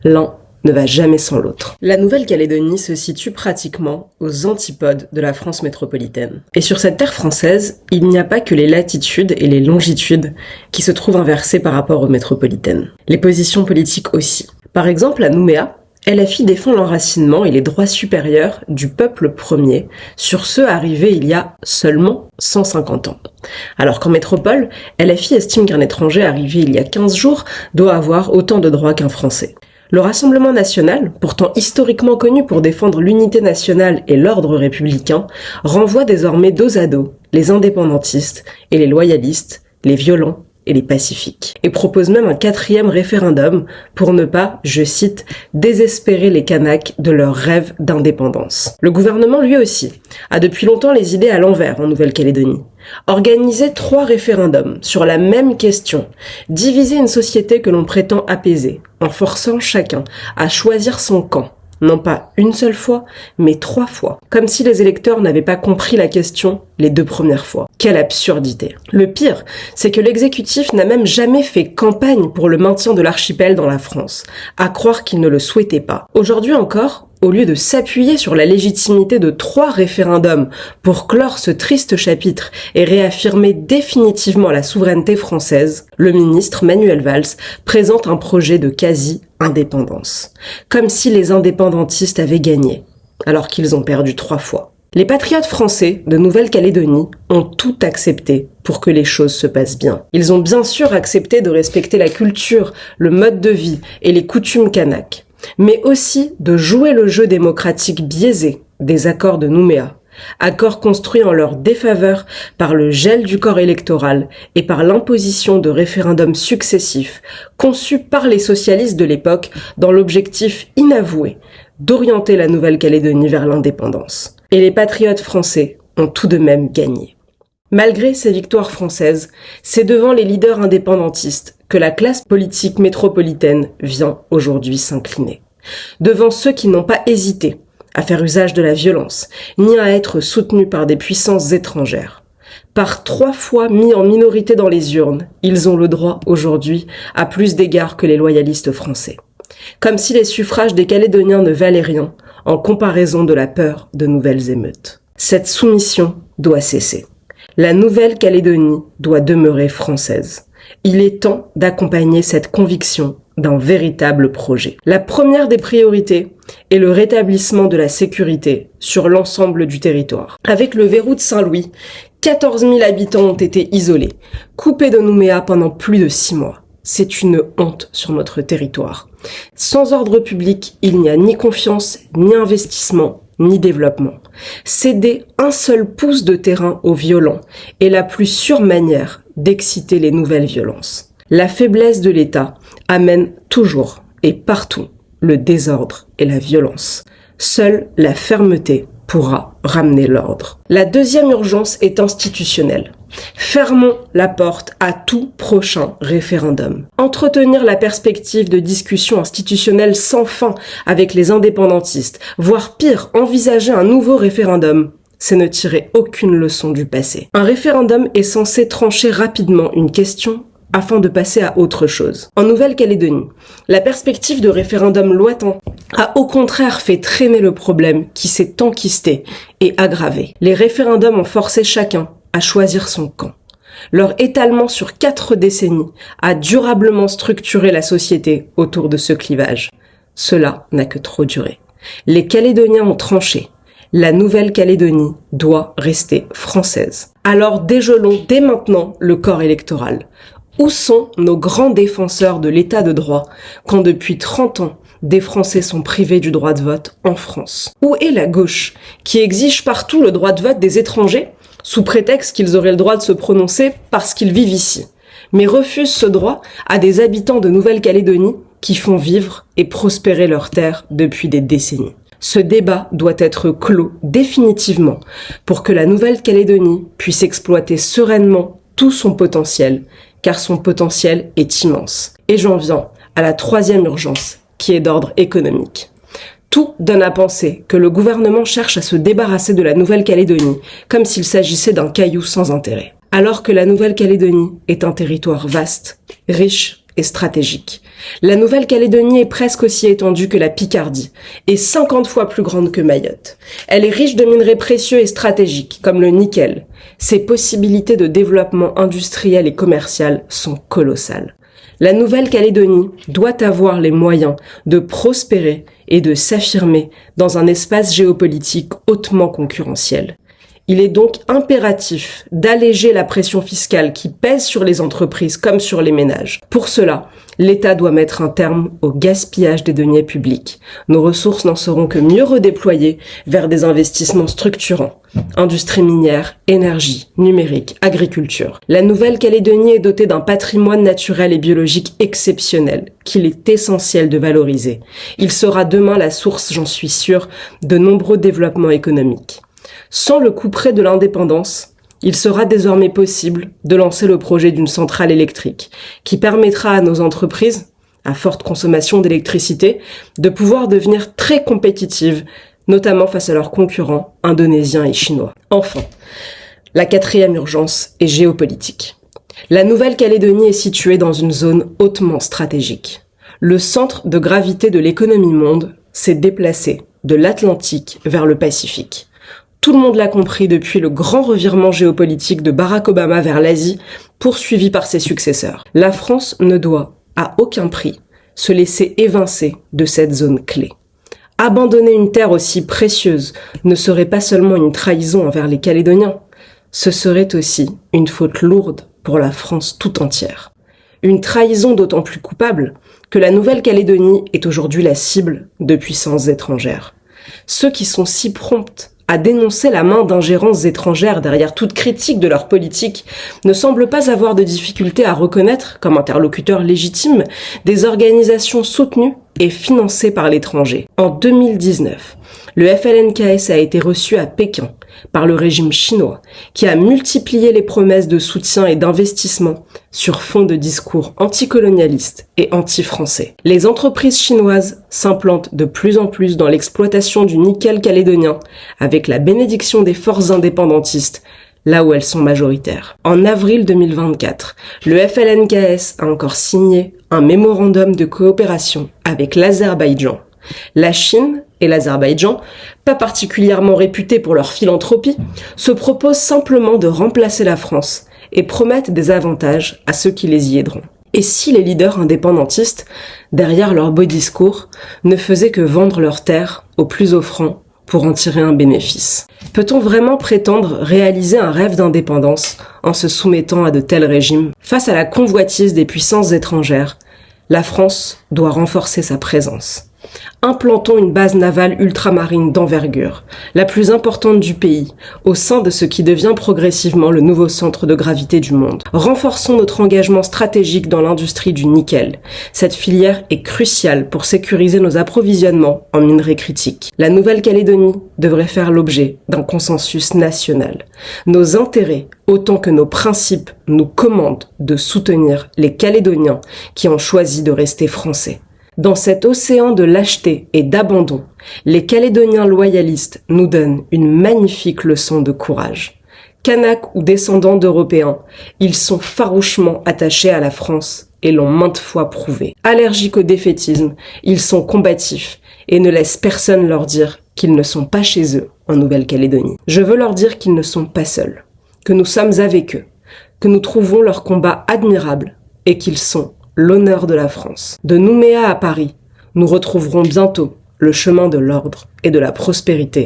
L'un ne va jamais sans l'autre. La Nouvelle-Calédonie se situe pratiquement aux antipodes de la France métropolitaine. Et sur cette terre française, il n'y a pas que les latitudes et les longitudes qui se trouvent inversées par rapport aux métropolitaines. Les positions politiques aussi. Par exemple, à Nouméa, LFI défend l'enracinement et les droits supérieurs du peuple premier sur ceux arrivés il y a seulement 150 ans. Alors qu'en métropole, LFI estime qu'un étranger arrivé il y a 15 jours doit avoir autant de droits qu'un Français. Le Rassemblement national, pourtant historiquement connu pour défendre l'unité nationale et l'ordre républicain, renvoie désormais dos à dos les indépendantistes et les loyalistes, les violents et les pacifiques, et propose même un 4e référendum pour ne pas, je cite, désespérer les Kanaks de leur rêve d'indépendance. Le gouvernement, lui aussi, a depuis longtemps les idées à l'envers en Nouvelle-Calédonie. Organiser 3 référendums sur la même question, diviser une société que l'on prétend apaiser, en forçant chacun à choisir son camp, non pas une seule fois, mais 3 fois. Comme si les électeurs n'avaient pas compris la question les 2 premières fois. Quelle absurdité. Le pire, c'est que l'exécutif n'a même jamais fait campagne pour le maintien de l'archipel dans la France, à croire qu'il ne le souhaitait pas. Aujourd'hui encore, au lieu de s'appuyer sur la légitimité de 3 référendums pour clore ce triste chapitre et réaffirmer définitivement la souveraineté française, le ministre Manuel Valls présente un projet de quasi-indépendance. Comme si les indépendantistes avaient gagné, alors qu'ils ont perdu 3 fois. Les patriotes français de Nouvelle-Calédonie ont tout accepté pour que les choses se passent bien. Ils ont bien sûr accepté de respecter la culture, le mode de vie et les coutumes kanaks, mais aussi de jouer le jeu démocratique biaisé des accords de Nouméa, accords construits en leur défaveur par le gel du corps électoral et par l'imposition de référendums successifs conçus par les socialistes de l'époque dans l'objectif inavoué d'orienter la Nouvelle-Calédonie vers l'indépendance. Et les patriotes français ont tout de même gagné. Malgré ces victoires françaises, c'est devant les leaders indépendantistes que la classe politique métropolitaine vient aujourd'hui s'incliner. Devant ceux qui n'ont pas hésité à faire usage de la violence, ni à être soutenus par des puissances étrangères. Par 3 fois mis en minorité dans les urnes, ils ont le droit aujourd'hui à plus d'égards que les loyalistes français. Comme si les suffrages des Calédoniens ne valaient rien en comparaison de la peur de nouvelles émeutes. Cette soumission doit cesser. La Nouvelle-Calédonie doit demeurer française. Il est temps d'accompagner cette conviction d'un véritable projet. La première des priorités est le rétablissement de la sécurité sur l'ensemble du territoire. Avec le verrou de Saint-Louis, 14 000 habitants ont été isolés, coupés de Nouméa pendant plus de 6 mois. C'est une honte sur notre territoire. Sans ordre public, il n'y a ni confiance, ni investissement, ni développement. Céder un seul pouce de terrain aux violents est la plus sûre manière d'exciter les nouvelles violences. La faiblesse de l'État amène toujours et partout le désordre et la violence. Seule la fermeté pourra ramener l'ordre. La deuxième urgence est institutionnelle. Fermons la porte à tout prochain référendum. Entretenir la perspective de discussions institutionnelles sans fin avec les indépendantistes, voire pire, envisager un nouveau référendum, c'est ne tirer aucune leçon du passé. Un référendum est censé trancher rapidement une question afin de passer à autre chose. En Nouvelle-Calédonie, la perspective de référendum lointain a au contraire fait traîner le problème qui s'est enquisté et aggravé. Les référendums ont forcé chacun à choisir son camp. Leur étalement sur 4 décennies a durablement structuré la société autour de ce clivage. Cela n'a que trop duré. Les Calédoniens ont tranché. La Nouvelle-Calédonie doit rester française. Alors dégelons dès maintenant le corps électoral. Où sont nos grands défenseurs de l'état de droit quand depuis 30 ans, des Français sont privés du droit de vote en France? Où est la gauche qui exige partout le droit de vote des étrangers sous prétexte qu'ils auraient le droit de se prononcer parce qu'ils vivent ici, mais refuse ce droit à des habitants de Nouvelle-Calédonie qui font vivre et prospérer leurs terres depuis des décennies? Ce débat doit être clos définitivement pour que la Nouvelle-Calédonie puisse exploiter sereinement tout son potentiel, car son potentiel est immense. Et j'en viens à la 3e urgence, qui est d'ordre économique. Tout donne à penser que le gouvernement cherche à se débarrasser de la Nouvelle-Calédonie, comme s'il s'agissait d'un caillou sans intérêt. Alors que la Nouvelle-Calédonie est un territoire vaste, riche et stratégique. La Nouvelle-Calédonie est presque aussi étendue que la Picardie et 50 fois plus grande que Mayotte. Elle est riche de minerais précieux et stratégiques comme le nickel. Ses possibilités de développement industriel et commercial sont colossales. La Nouvelle-Calédonie doit avoir les moyens de prospérer et de s'affirmer dans un espace géopolitique hautement concurrentiel. Il est donc impératif d'alléger la pression fiscale qui pèse sur les entreprises comme sur les ménages. Pour cela, l'État doit mettre un terme au gaspillage des deniers publics. Nos ressources n'en seront que mieux redéployées vers des investissements structurants. Industrie minière, énergie, numérique, agriculture. La Nouvelle-Calédonie est dotée d'un patrimoine naturel et biologique exceptionnel qu'il est essentiel de valoriser. Il sera demain la source, j'en suis sûre, de nombreux développements économiques. Sans le couperet de l'indépendance, il sera désormais possible de lancer le projet d'une centrale électrique qui permettra à nos entreprises, à forte consommation d'électricité, de pouvoir devenir très compétitives, notamment face à leurs concurrents indonésiens et chinois. Enfin, la quatrième urgence est géopolitique. La Nouvelle-Calédonie est située dans une zone hautement stratégique. Le centre de gravité de l'économie monde s'est déplacé de l'Atlantique vers le Pacifique. Tout le monde l'a compris depuis le grand revirement géopolitique de Barack Obama vers l'Asie, poursuivi par ses successeurs. La France ne doit, à aucun prix, se laisser évincer de cette zone clé. Abandonner une terre aussi précieuse ne serait pas seulement une trahison envers les Calédoniens, ce serait aussi une faute lourde pour la France tout entière. Une trahison d'autant plus coupable que la Nouvelle-Calédonie est aujourd'hui la cible de puissances étrangères. Ceux qui sont si prompts à dénoncer la main d'ingérences étrangères derrière toute critique de leur politique ne semblent pas avoir de difficulté à reconnaître, comme interlocuteurs légitimes, des organisations soutenues et financées par l'étranger. En 2019, le FLNKS a été reçu à Pékin par le régime chinois, qui a multiplié les promesses de soutien et d'investissement sur fond de discours anticolonialistes et anti-français. Les entreprises chinoises s'implantent de plus en plus dans l'exploitation du nickel calédonien, avec la bénédiction des forces indépendantistes, là où elles sont majoritaires. En avril 2024, le FLNKS a encore signé un mémorandum de coopération avec l'Azerbaïdjan. La Chine et l'Azerbaïdjan, pas particulièrement réputés pour leur philanthropie, se proposent simplement de remplacer la France et promettent des avantages à ceux qui les y aideront. Et si les leaders indépendantistes, derrière leurs beaux discours, ne faisaient que vendre leurs terres aux plus offrants pour en tirer un bénéfice? Peut-on vraiment prétendre réaliser un rêve d'indépendance en se soumettant à de tels régimes? Face à la convoitise des puissances étrangères, la France doit renforcer sa présence. Implantons une base navale ultramarine d'envergure, la plus importante du pays, au sein de ce qui devient progressivement le nouveau centre de gravité du monde. Renforçons notre engagement stratégique dans l'industrie du nickel. Cette filière est cruciale pour sécuriser nos approvisionnements en minerais critiques. La Nouvelle-Calédonie devrait faire l'objet d'un consensus national. Nos intérêts, autant que nos principes, nous commandent de soutenir les Calédoniens qui ont choisi de rester français. Dans cet océan de lâcheté et d'abandon, les Calédoniens loyalistes nous donnent une magnifique leçon de courage. Kanaks ou descendants d'Européens, ils sont farouchement attachés à la France et l'ont maintes fois prouvé. Allergiques au défaitisme, ils sont combatifs et ne laissent personne leur dire qu'ils ne sont pas chez eux en Nouvelle-Calédonie. Je veux leur dire qu'ils ne sont pas seuls, que nous sommes avec eux, que nous trouvons leur combat admirable et qu'ils sont l'honneur de la France. De Nouméa à Paris, nous retrouverons bientôt le chemin de l'ordre et de la prospérité